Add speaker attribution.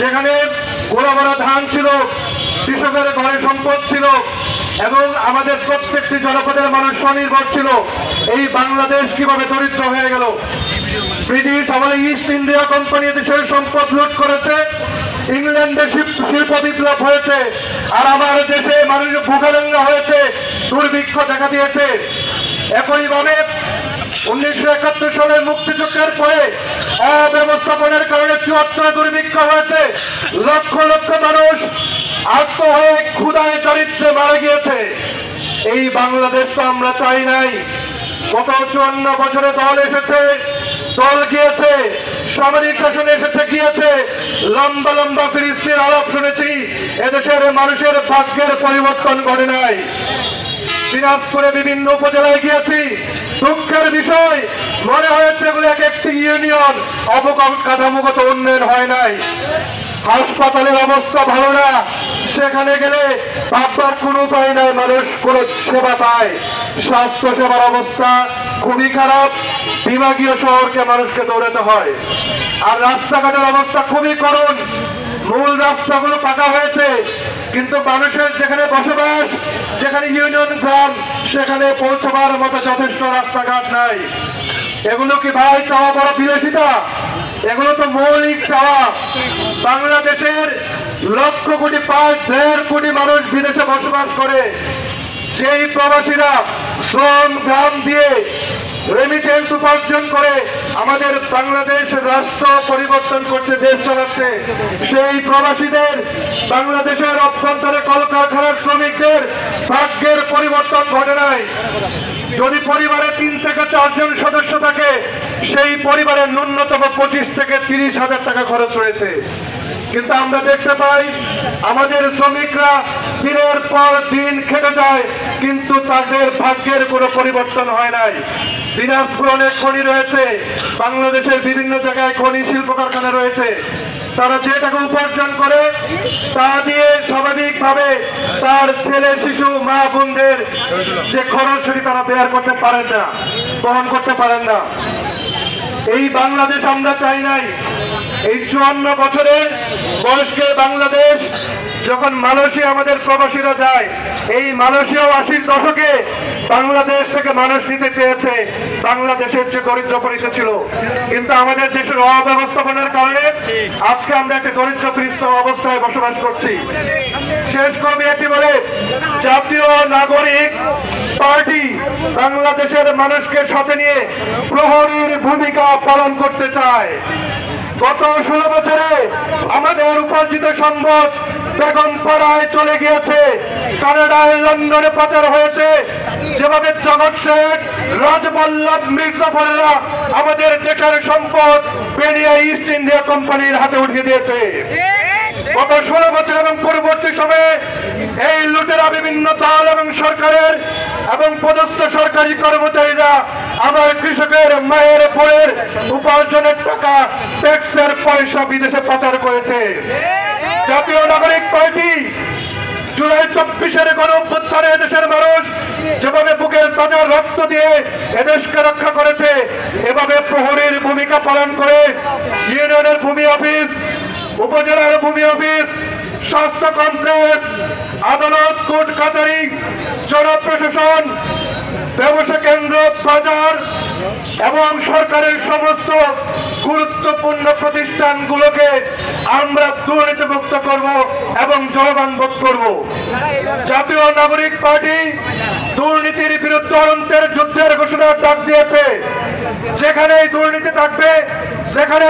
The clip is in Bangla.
Speaker 1: যেখানে গোড়া গোড়া ধান ছিল, কৃষকের ঘরে সম্পদ ছিল এবং আমাদের প্রত্যেকটি জনপদের মানুষ স্বনির্ভর ছিল, এই বাংলাদেশ কিভাবে দরিদ্র হয়ে গেল? ব্রিটিশ আমলে ইস্ট ইন্ডিয়া কোম্পানি দেশের সম্পদ লুট করেছে, ইংল্যান্ডে শিল্প বিপ্লব হয়েছে, আর আমার দেশে মানুষ ভূখণ্ডা হয়েছে, দুর্ভিক্ষ দেখা দিয়েছে। একইভাবে 1971 সালের মুক্তিযুদ্ধের পরে অব্যবস্থাপনার কারণে 74 দুর্ভিক্ষ হয়েছে, লক্ষ লক্ষ মানুষ আত্ম হয়ে ক্ষুধায় দারিদ্র্যে মারা গিয়েছে। এই বাংলাদেশ তো আমরা চাই নাই। গত 54 বছরে দল এসেছে, দল গিয়েছে, সামরিক শাসন এসেছে গিয়েছে, লম্বা লম্বা ফিরিস্তির আলাপ শুনেছি, এদেশের মানুষের ভাগ্যের পরিবর্তন ঘটে নাই। দিনাজপুরে বিভিন্ন উপজেলায় গিয়েছি, দুঃখের বিষয় মনে হয়েছে এগুলো এক একটি ইউনিয়ন, অবকাঠামোগত উন্নয়ন হয় নাই। হাসপাতালের অবস্থা ভালো না, সেখানে গেলে ভাববার কোনো উপায় নাই, মানুষ কোন সেবা পায়। স্বাস্থ্য সেবার অবস্থা খুবই খারাপ, বিভাগীয় শহরকে মানুষকে দৌড়াতে হয়। আর রাস্তাঘাটের অবস্থা খুবই করুণ। মূল রাস্তাগুলো পাকা হয়েছে, কিন্তু মানুষের যেখানে বসবাস, যেখানে ইউনিয়ন গ্রাম, সেখানে পৌঁছবার মতো যথেষ্ট রাস্তাঘাট নাই। এগুলো কি ভাই চাওয়া বড় বিলাসিতা? এগুলো তো মৌলিক চাওয়া। বাংলাদেশের লক্ষ কোটি 1.5 কোটি মানুষ বিদেশে বসবাস করে, যেই প্রবাসীরা শ্রম গ্রাম দিয়ে রেমিটেন্স উপার্জন করে আমাদের বাংলাদেশ রাষ্ট্র পরিবর্তন করছে, দেশ চালাচ্ছে, সেই প্রবাসীদের বাংলাদেশের অভ্যন্তরে কলকারখানার শ্রমিকদের ভাগ্যের পরিবর্তন ঘটে নাই। যদি পরিবারে 3 থেকে 4 জন সদস্য থাকে, সেই পরিবারের ন্যূনতম 25 থেকে 30 হাজার টাকা খরচ রয়েছে। কিন্তু আমরা দেখতে পাই আমাদের শ্রমিকরা দিনের পর দিন খেটে যায়, কিন্তু তাদের ভাগ্যের কোনো পরিবর্তন হয় নাই। দিনাজপুর অনেক খনি রয়েছে, বাংলাদেশের বিভিন্ন জায়গায় খনি শিল্প কারখানা রয়েছে, তারা যে টাকা উপার্জন করে তা দিয়ে স্বাভাবিকভাবে তার ছেলে শিশু মা বোনদের যে খরচ সেটি তারা বেয়ার করতে পারেন না, বহন করতে পারেন না। এই বাংলাদেশ আমরা চাই নাই। এই 54 বছরের বয়স্কে বাংলাদেশ যখন মালয়েশিয়া আমাদের প্রবাসীরা যায়, এই মালয়েশিয়াও 80-র দশকে বাংলাদেশ থেকে মানুষ নিতে চেয়েছে, বাংলাদেশের যে দরিদ্র পরিচয় ছিল, কিন্তু আমাদের দেশের অব্যবস্থাপনার কারণে আজকে আমরা একটা দরিদ্রগ্রস্ত অবস্থায় বসবাস করছি। শেষ করবে এটি বলে, জাতীয় নাগরিক পার্টি বাংলাদেশের মানুষকে সাথে নিয়ে প্রহরীর ভূমিকা পালন করতে চায়। গত 16 বছরে আমাদের উপার্জিত সম্পদ বেগমপাড়ায় চলে গিয়েছে, কানাডায়, লন্ডনে পাচার হয়েছে। যেভাবে জগৎ শেখ, রাজবল্লভ, মির্জাফরেরা আমাদের দেশের সম্পদ পেরিয়ে ইস্ট ইন্ডিয়া কোম্পানির হাতে উঠিয়ে দিয়েছে। গত 16 বছর এবং পরবর্তী সময়ে এই লুটেরা বিভিন্ন দল এবং সরকারের এবং পদস্থ সরকারি কর্মচারীরা আমার কৃষকের মায়ের বোনের উপার্জনের টাকা, ট্যাক্সের পয়সা বিদেশে পাচার করেছে। জাতীয় নাগরিক পার্টি জুলাই 24-এর গণঅভ্যুত্থানে এদেশের মানুষ যেভাবে বুকের তাজা রক্ত দিয়ে এদেশকে রক্ষা করেছে, এভাবে প্রহরীর ভূমিকা পালন করে ইউনিয়নের ভূমি অফিস, উপজেলার ভূমি অফিস, স্বাস্থ্য কমপ্লেক্স, আদালত, কোর্ট কাছারি, জনপ্রশাসন, ব্যবসা কেন্দ্র, বাজার এবং সরকারের সমস্ত গুরুত্বপূর্ণ প্রতিষ্ঠানগুলোকে আমরা দুর্নীতিমুক্ত করব এবং জনগণবোধ করব। জাতীয় নাগরিক পার্টি দুর্নীতির বিরুদ্ধে অনন্তের যুদ্ধের ঘোষণা ডাক দিয়েছে। যেখানেই দুর্নীতি থাকবে, যেখানে